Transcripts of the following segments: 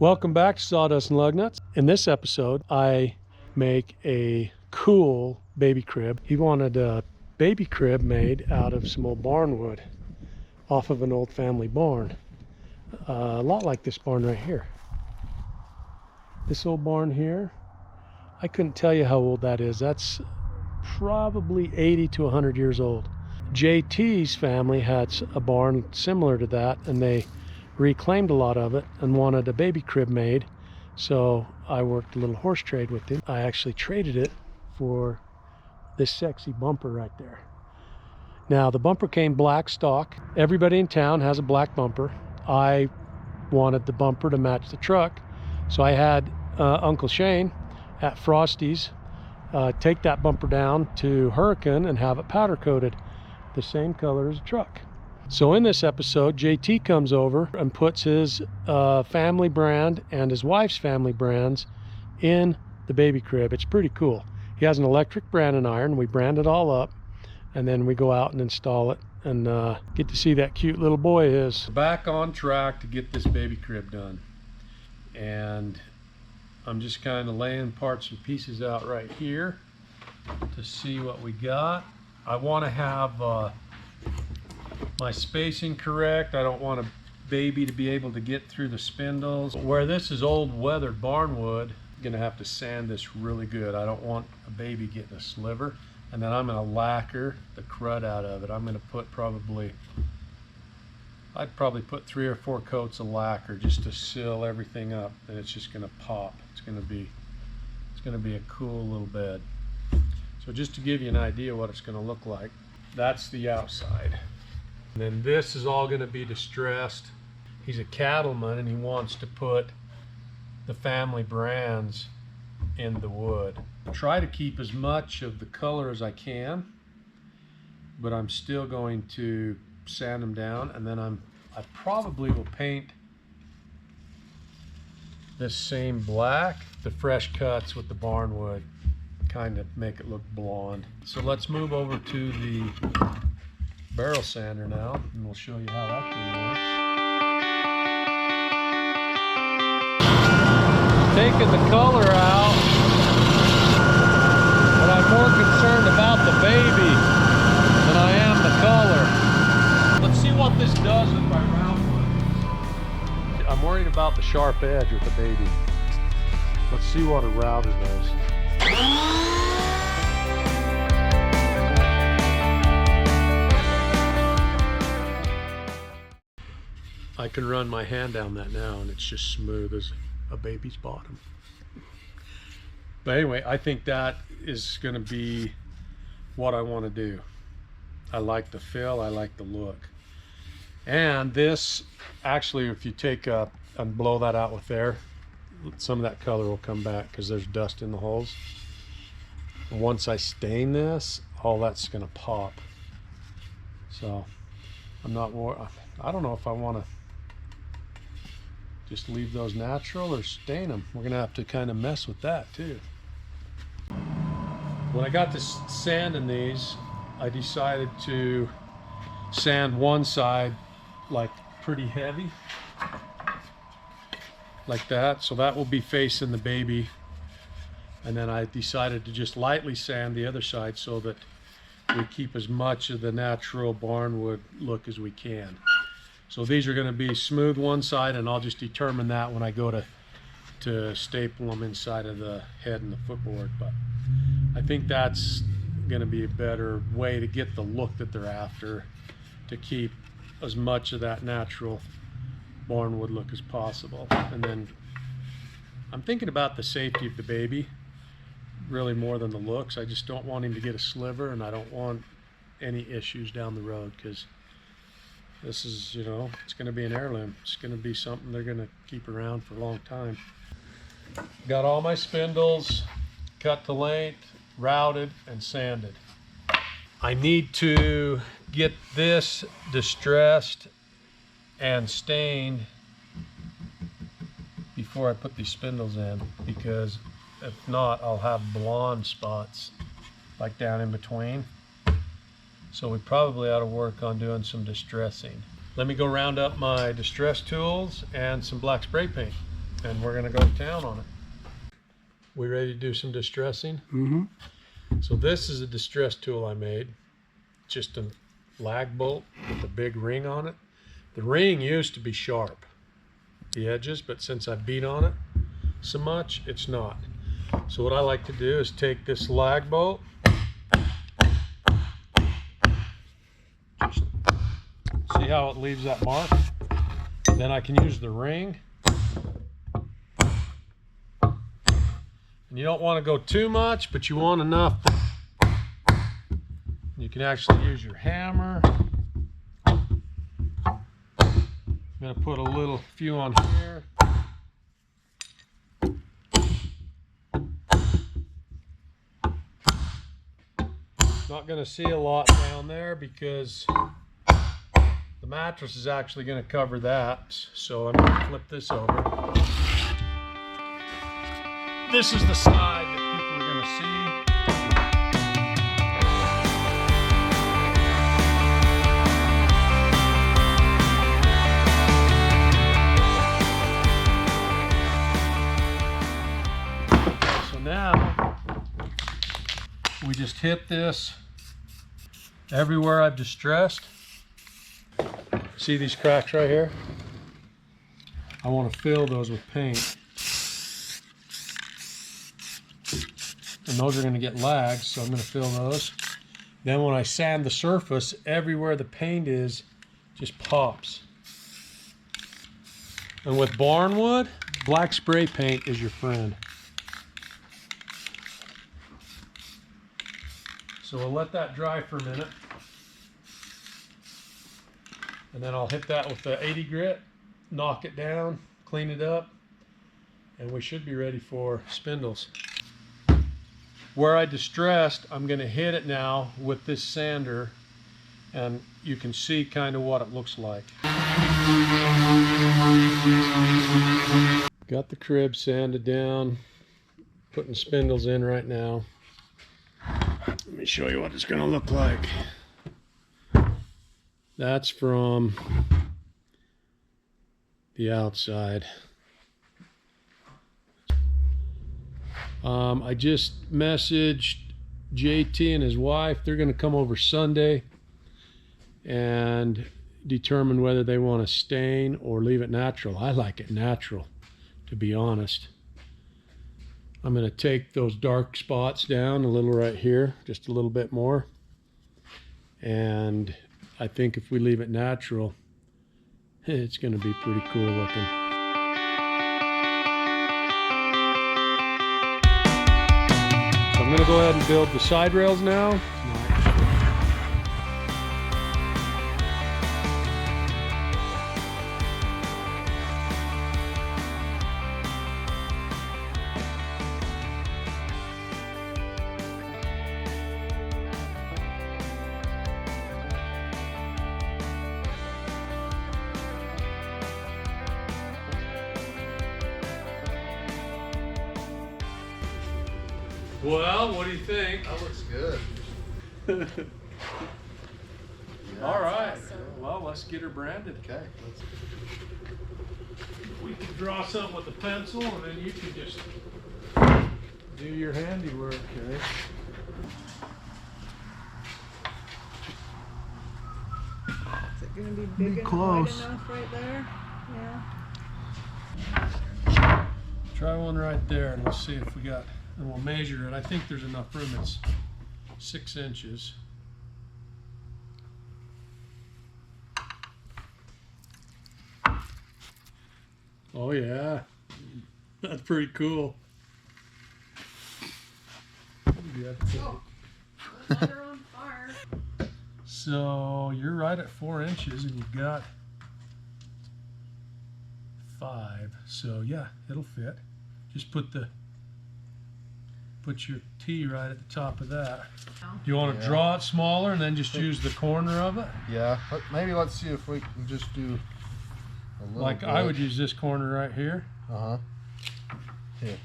Welcome back to Sawdust and Lug Nuts. In this episode, I make a cool baby crib. He wanted a baby crib made out of some old barnwood off of an old family barn. A lot like this barn right here. This old barn here, I couldn't tell you how old that is. That's probably 80 to 100 years old. JT's family had a barn similar to that, and they reclaimed a lot of it and wanted a baby crib made. So I worked a little horse trade with him. I actually traded it for this sexy bumper right there. Now the bumper came black stock. Everybody in town has a black bumper. I wanted the bumper to match the truck. So I had Uncle Shane at Frosty's take that bumper down to Hurricane and have it powder coated the same color as the truck. So in this episode, JT comes over and puts his family brand and his wife's family brands in the baby crib. It's pretty cool. He has an electric branding iron. We brand it all up, and then we go out and install it and get to see that cute little boy is. Back on track to get this baby crib done. And I'm just kind of laying parts and pieces out right here to see what we got. I want to have my spacing correct. I don't want a baby to be able to get through the spindles. Where this is old weathered barnwood, I'm gonna have to sand this really good. I don't want a baby getting a sliver. And then I'm gonna lacquer the crud out of it. I'm gonna put I'd probably put 3 or 4 coats of lacquer just to seal everything up, and it's just gonna pop. It's gonna be a cool little bed. So just to give you an idea what it's gonna look like, that's the outside. And then this is all going to be distressed. He's a cattleman and he wants to put the family brands in the wood. I try to keep as much of the color as I can, but I'm still going to sand them down, and then I probably will paint this same black, the fresh cuts with the barnwood, kind of make it look blonde. So let's move over to the barrel sander now, and we'll show you how that thing works. Taking the color out, but I'm more concerned about the baby than I am the color. Let's see what this does with my round wood. I'm worried about the sharp edge with the baby. Let's see what a router does. I can run my hand down that now and it's just smooth as a baby's bottom. But anyway, I think that is going to be what I want to do. I like the feel, I like the look. And this, actually, if you take and blow that out with air, some of that color will come back because there's dust in the holes. Once I stain this, all that's going to pop. So I'm not more, I don't know if I want to just leave those natural or stain them. We're gonna have to kind of mess with that too. When I got to sanding these, I decided to sand one side like pretty heavy, like that. So that will be facing the baby. And then I decided to just lightly sand the other side so that we keep as much of the natural barnwood look as we can. So these are going to be smooth one side, and I'll just determine that when I go to staple them inside of the head and the footboard. But I think that's going to be a better way to get the look that they're after, to keep as much of that natural barnwood look as possible. And then I'm thinking about the safety of the baby really more than the looks. I just don't want him to get a sliver, and I don't want any issues down the road, because this is, you know, it's going to be an heirloom. It's going to be something they're going to keep around for a long time. Got all my spindles cut to length, routed, and sanded. I need to get this distressed and stained before I put these spindles in, because if not, I'll have blonde spots like down in between. So we probably ought to work on doing some distressing. Let me go round up my distress tools and some black spray paint. and we're gonna go to town on it. We ready to do some distressing? Mm-hmm. So this is a distress tool I made. Just a lag bolt with a big ring on it. The ring used to be sharp, the edges, but since I beat on it so much, it's not. So what I like to do is take this lag bolt, just see how it leaves that mark? Then I can use the ring. And you don't want to go too much, but you want enough. You can actually use your hammer. I'm going to put a few on here. Not going to see a lot down there because the mattress is actually going to cover that. So I'm going to flip this over. This is the side that people are going to see. So now we just hit this everywhere I've distressed. See these cracks right here? I want to fill those with paint. And those are going to get lags, so I'm going to fill those. Then when I sand the surface, everywhere the paint is just pops. And with barnwood, black spray paint is your friend. So we'll let that dry for a minute. And then I'll hit that with the 80 grit, knock it down, clean it up, and we should be ready for spindles. Where I distressed, I'm going to hit it now with this sander, and you can see kind of what it looks like. Got the crib sanded down, putting spindles in right now. Let me show you what it's going to look like. That's from the outside. I just messaged JT and his wife. They're going to come over Sunday and determine whether they want to stain or leave it natural. I like it natural, to be honest. I'm going to take those dark spots down a little right here, just a little bit more. And I think if we leave it natural, it's going to be pretty cool looking. So I'm going to go ahead and build the side rails now. Well, what do you think? That looks good. Yeah. All right. Well, let's get her branded. Okay. We can draw something with a pencil, and then you can just do your handiwork. Okay. Is it going to be big and close. wide enough right there? Yeah. Try one right there, and we'll see if we got. And we'll measure it. I think there's enough room. It's 6 inches. Oh yeah, that's pretty cool. Yeah. Let her on fire. So you're right at 4 inches, and you've got 5. So yeah, it'll fit. Just put your T right at the top of that. Do you want to draw it smaller and then just use the corner of it? Yeah, but maybe let's see if we can just do a little Like bit. I would use this corner right here. Uh-huh. Here.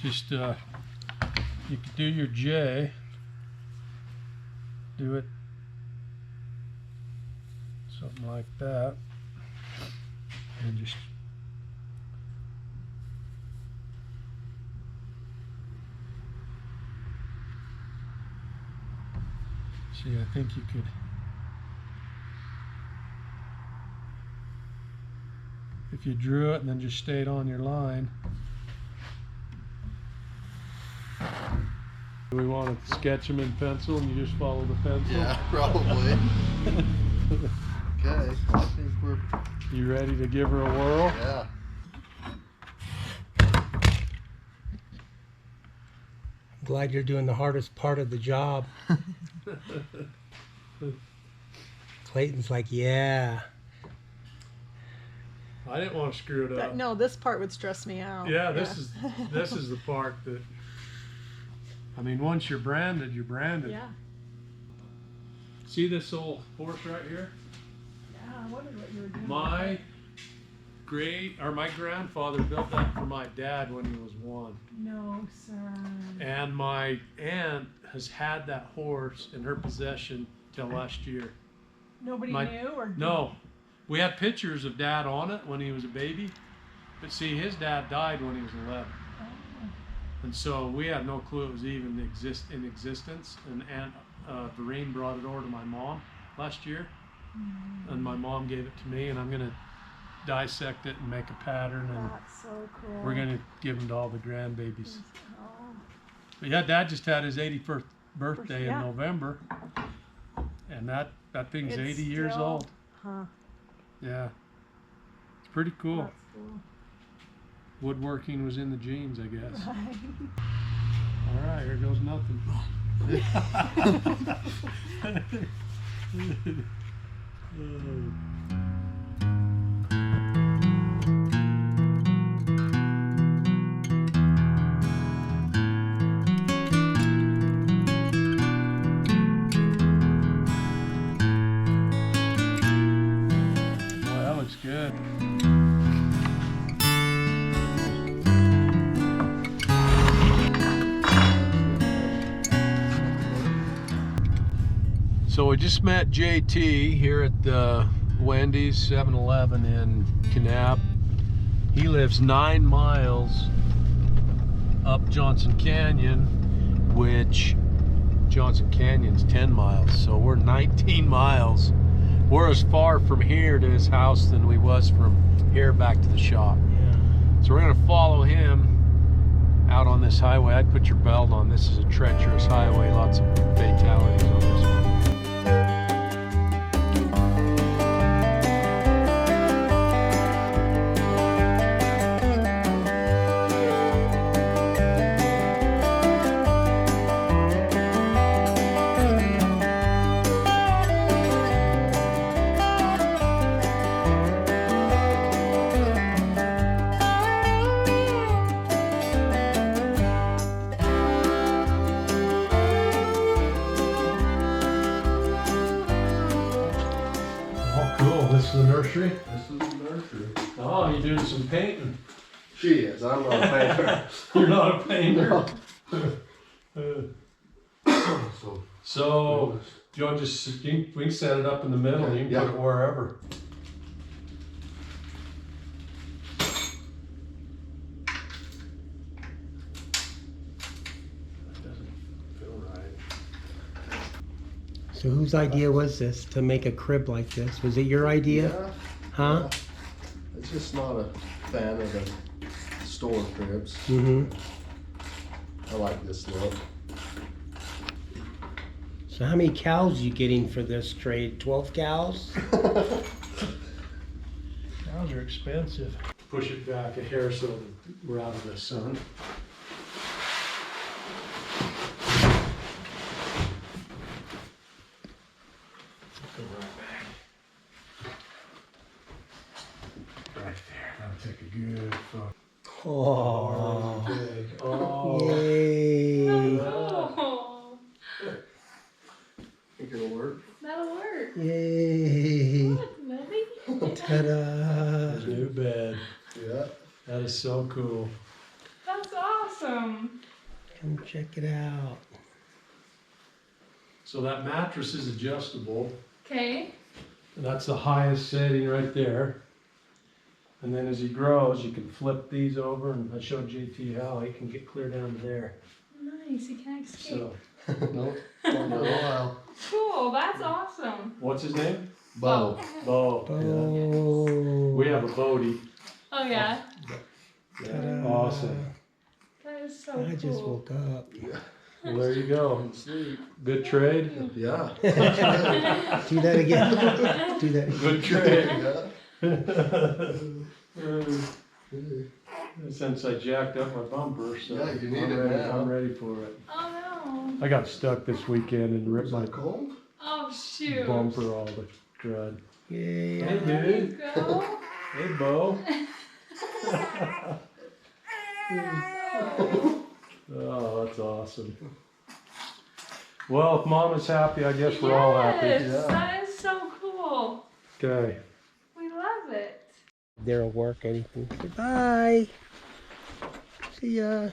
Just, you could do your J. Do it something like that. And just See, I think you could, if you drew it and then just stayed on your line. Do we want to sketch them in pencil and you just follow the pencil? Yeah, probably. Okay, I think we're. You ready to give her a whirl? Yeah. Glad you're doing the hardest part of the job. Clayton's like, yeah. I didn't want to screw it up. No, this part would stress me out. Yeah, this is the part that, I mean, once you're branded, you're branded. Yeah. See this old horse right here? Yeah, I wondered what you were doing. My grandfather built that for my dad when he was 1. No, sir. And my aunt has had that horse in her possession till last year. Nobody My- knew, or No, we had pictures of Dad on it when he was a baby, but see, his dad died when he was 11. Oh. And so we had no clue it was even in existence. And Aunt Vereen brought it over to my mom last year, and my mom gave it to me, and I'm gonna dissect it and make a pattern, and That's so cool. we're gonna give them to all the grandbabies. Oh. But yeah, Dad just had his 81st birthday Yeah. in November, and that thing's It's 80 years still- old. Huh. Yeah, it's pretty cool. That's cool. Woodworking was in the genes, I guess. Right. All right, here goes nothing. Well, that looks good. So we just met JT here at the Wendy's 7-Eleven in Kanab. He lives 9 miles up Johnson Canyon, which Johnson Canyon's 10 miles. So we're 19 miles. We're as far from here to his house than we was from here back to the shop. Yeah. So we're gonna follow him out on this highway. I'd put your belt on. This is a treacherous highway. Lots of fatalities on this one. Oh, cool. This is the nursery. This is the nursery. Oh, you're doing some painting. She is. I'm not a painter. You're not a painter. So. So, do you want to just, we can set it up in the middle and you can Yeah. put it wherever. That doesn't feel right. So whose idea was this to make a crib like this? Was it your idea? Yeah. Huh? It's just not a fan of the store cribs. Mm-hmm. I like this look. So how many cows you getting for this trade? 12 cows? Cows are expensive. Push it back a hair so that we're out of the sun. Go right back. Right there. That'll take a good fuck. Oh. Big. Oh. Yay. Oh, Think it'll work? that'll work. Yay. Look, Melody. Ta-da. There's a new bed. Yeah. That is so cool. That's awesome. Come check it out. So that mattress is adjustable. Okay. And that's the highest setting right there. And then as he grows, you can flip these over, and I showed JT how he can get clear down to there. Nice. You can't escape. So Nope. Not for a while. Cool. That's awesome. What's his name? Bo. Bo. Oh. We have a Bodie. Oh yeah. Yeah. Awesome. That is so I cool. just woke up. Well, there you go. Sleep. Good trade. Yeah. Do that again. Do that again. Good trade. Yeah. Since I jacked up my bumper, so Yeah, you need I'm it ready. now. I'm ready for it. Oh no. I got stuck this weekend and ripped Is my that cold? Oh shoot. bumper all the crud. Yay. Hey, There you dude. go. Hey, Bo. Oh, that's awesome. Well, if Mom is happy, I guess we're all happy. Yes, Yeah. that is so cool. Okay. We love it. There'll work anything. Bye. See ya.